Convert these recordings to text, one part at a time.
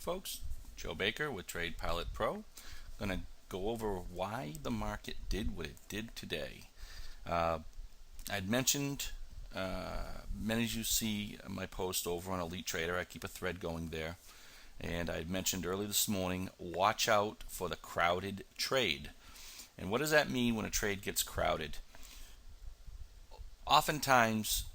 folks. Joe Baker with Trade Pilot Pro. Going to go over why the market did what it did today. I'd mentioned, many of you see my post over on Elite Trader. I keep a thread going there. And I mentioned early this morning, watch out for the crowded trade. And what does that mean when a trade gets crowded? Oftentimes,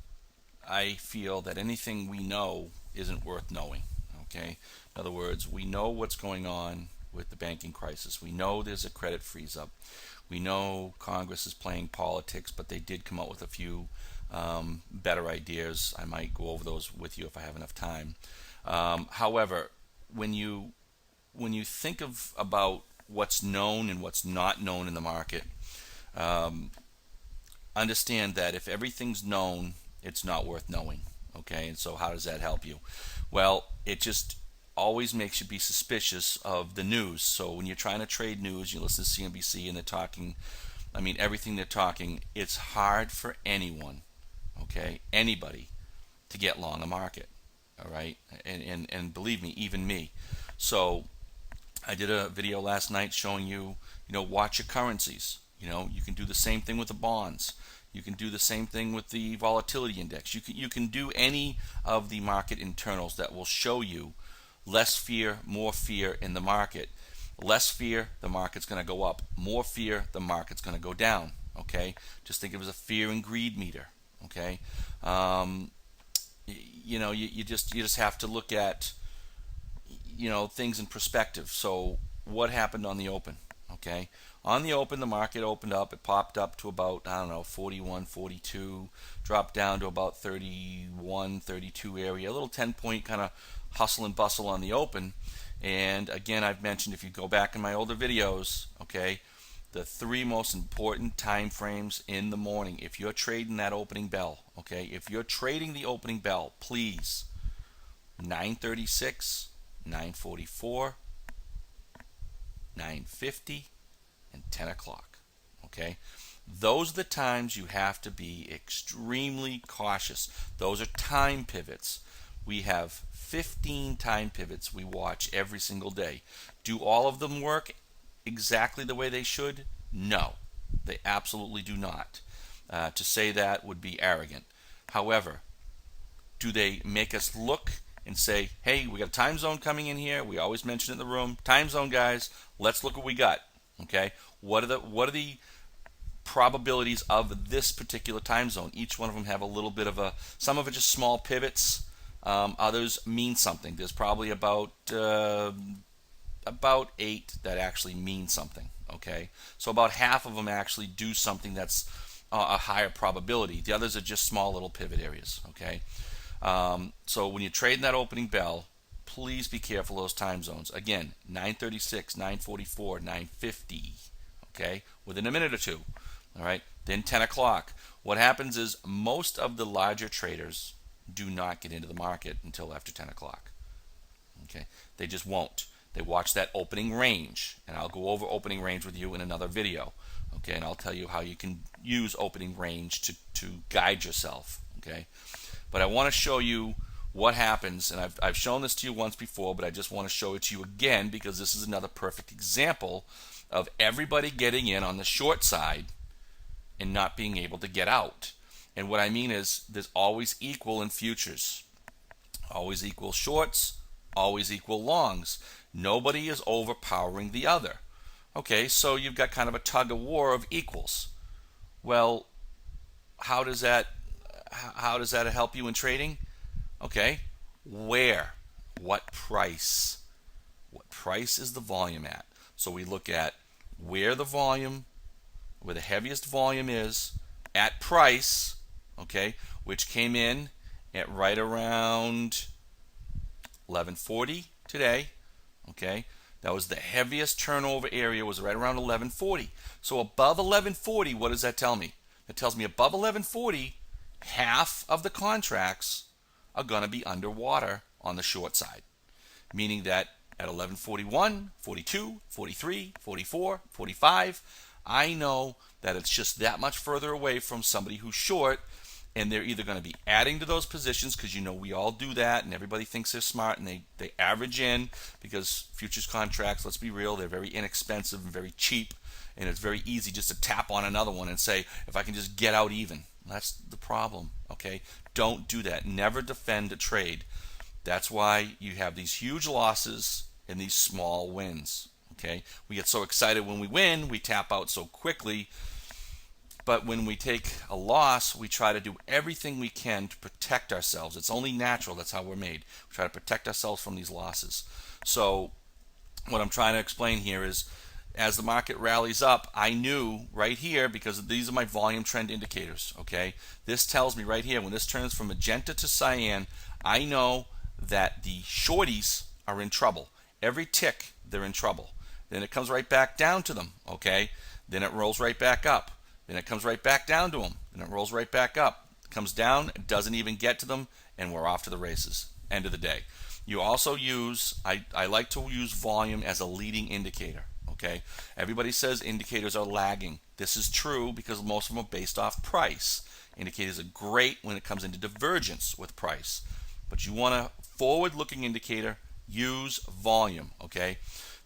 I feel that anything we know isn't worth knowing. Okay? In other words, we know what's going on with the banking crisis. We know there's a credit freeze up. We know Congress is playing politics, but they did come out with a few better ideas. I might go over those with you if I have enough time. However, when you think about what's known and what's not known in the market, understand that if everything's known, it's not worth knowing. Okay, and so how does that help you? Well, it just always makes you be suspicious of the news. So when you're trying to trade news, you listen to CNBC and they're talking, everything they're talking, it's hard for anyone, okay, anybody, to get long a market. All right, and believe me, even me. So I did a video last night showing you, watch your currencies. You can do the same thing with the bonds. You can do the same thing with the volatility index. You can do any of the market internals that will show you less fear, more fear in the market. Less fear, the market's going to go up. More fear, the market's going to go down. Okay, just think of it as a fear and greed meter. Okay, you just have to look at things in perspective. So what happened on the open? Okay, on the open, the market opened up. It popped up to about 41, 42, dropped down to about 31, 32 area. A little 10-point kind of hustle and bustle on the open. And again, I've mentioned, if you go back in my older videos, okay, the three most important time frames in the morning. If you're trading that opening bell, okay, if you're trading the opening bell, please, 9:36, 9:44, 9:50, and 10 o'clock. Okay, those are the times you have to be extremely cautious. Those are time pivots. We have 15 time pivots we watch every single day. Do all of them work exactly the way they should? No, they absolutely do not. To say that would be arrogant. However, do they make us look and say, hey, we got a time zone coming in here? We always mention it in the room. Time zone, guys. Let's look what we got. Okay, what are the probabilities of this particular time zone? Each one of them have a little bit of some of it just small pivots. Others mean something. There's probably about 8 that actually mean something. Okay, so about half of them actually do something that's a higher probability. The others are just small little pivot areas. Okay, so when you're trading that opening bell, please be careful of those time zones. Again, 9:36, 9:44, 9:50. Okay, within a minute or two. All right, then 10 o'clock. What happens is most of the larger traders do not get into the market until after 10 o'clock. Okay, they just won't. They watch that opening range, and I'll go over opening range with you in another video. Okay, and I'll tell you how you can use opening range to guide yourself. Okay, but I want to show you what happens, and I've shown this to you once before, but I just want to show it to you again because this is another perfect example of everybody getting in on the short side and not being able to get out. And what I mean is there's always equal in futures. Always equal shorts, always equal longs. Nobody is overpowering the other. Okay, so you've got kind of a tug of war of equals. Well, how does that help you in trading? Okay, where? What price? What price is the volume at? So we look at where the heaviest volume is at price, okay, which came in at right around 1140 today. Okay, that was the heaviest turnover area, was right around 1140. So above 1140, what does that tell me? That tells me above 1140, half of the contracts are going to be underwater on the short side, meaning that at 1141, 42, 43, 44, 45, I know that it's just that much further away from somebody who's short, and they're either going to be adding to those positions, because we all do that, and everybody thinks they're smart, and they average in, because futures contracts, let's be real, they're very inexpensive and very cheap, and it's very easy just to tap on another one and say, if I can just get out even. That's the problem, okay? Don't do that. Never defend a trade. That's why you have these huge losses and these small wins, okay? We get so excited when we win, we tap out so quickly, but when we take a loss, we try to do everything we can to protect ourselves. It's only natural. That's how we're made. We try to protect ourselves from these losses. So what I'm trying to explain here is, as the market rallies up, I knew right here, because these are my volume trend indicators, okay? This tells me right here, when this turns from magenta to cyan, I know that the shorties are in trouble. Every tick, they're in trouble. Then it comes right back down to them, okay? Then it rolls right back up. Then it comes right back down to them. Then it rolls right back up. It comes down, it doesn't even get to them, and we're off to the races. End of the day. You also use, I like to use volume as a leading indicator, okay? Everybody says indicators are lagging. This is true because most of them are based off price. Indicators are great when it comes into divergence with price. But you want a forward-looking indicator, use volume, okay?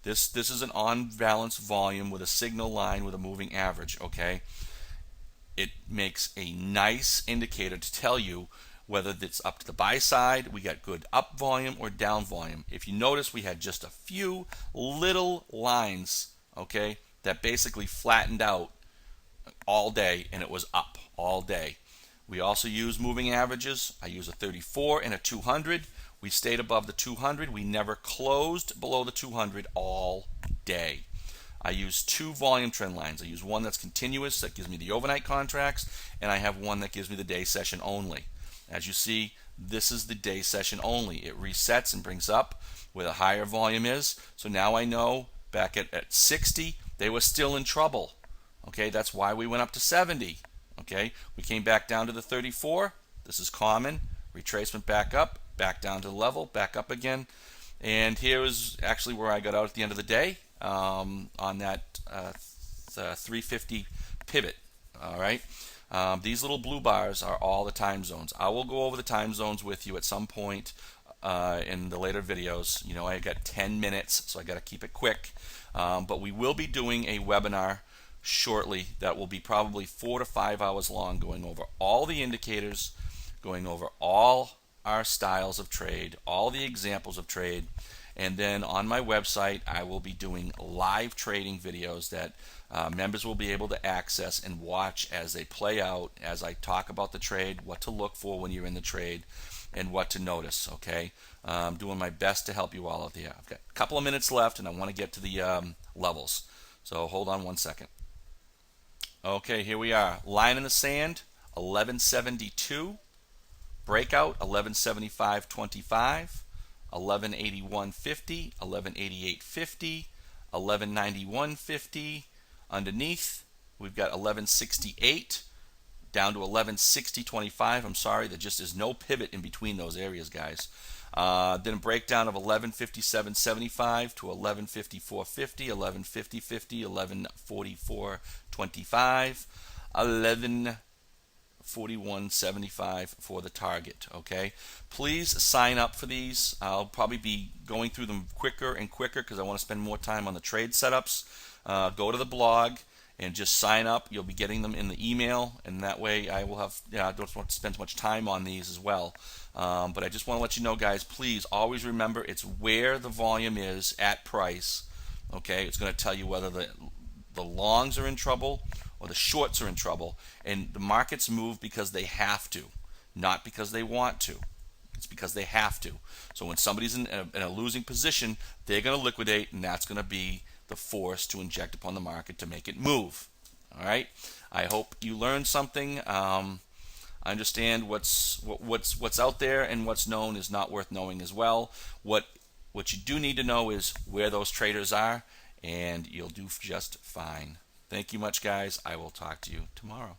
This is an on-balance volume with a signal line with a moving average, okay? It makes a nice indicator to tell you whether it's up to the buy side, we got good up volume or down volume. If you notice, we had just a few little lines, okay, that basically flattened out all day, and it was up all day. We also use moving averages. I use a 34 and a 200. We stayed above the 200. We never closed below the 200 all day. I use two volume trend lines. I use one that's continuous, that gives me the overnight contracts, and I have one that gives me the day session only. As you see, this is the day session only. It resets and brings up where the higher volume is. So now I know back at 60, they were still in trouble. Okay, that's why we went up to 70. Okay, we came back down to the 34. This is common. Retracement back up, back down to the level, back up again. And here is actually where I got out at the end of the day on that 350 pivot. All right. These little blue bars are all the time zones. I will go over the time zones with you at some point in the later videos. I got 10 minutes, so I got to keep it quick. But we will be doing a webinar shortly that will be probably 4 to 5 hours long, going over all the indicators, going over all our styles of trade, all the examples of trade, and then on my website I will be doing live trading videos that members will be able to access and watch as they play out, as I talk about the trade, what to look for when you're in the trade, and what to notice, okay? I'm doing my best to help you all out there. I've got a couple of minutes left, and I want to get to the levels. So hold on one second. Okay, here we are. Line in the sand, 1172. Breakout, 1175.25. 1181.50. 1188.50. 1191.50. Underneath, we've got 1168 down to 1160.25. I'm sorry, there just is no pivot in between those areas, guys. Then a breakdown of 1157.75 to 1154.50, 1150.50, 1144.25, 1141.75 for the target. Okay, please sign up for these. I'll probably be going through them quicker and quicker because I want to spend more time on the trade setups. Go to the blog and just sign up. You'll be getting them in the email, and that way I will have, I don't want to spend so much time on these as well. But I just want to let you know, guys, please always remember it's where the volume is at price. Okay, it's going to tell you whether the longs are in trouble or the shorts are in trouble. And the markets move because they have to, not because they want to. It's because they have to. So when somebody's in a losing position, they're going to liquidate, and that's going to be the force to inject upon the market to make it move. All right. I hope you learned something. I understand what's out there and what's known is not worth knowing as well. What you do need to know is where those traders are, and you'll do just fine. Thank you much, guys. I will talk to you tomorrow.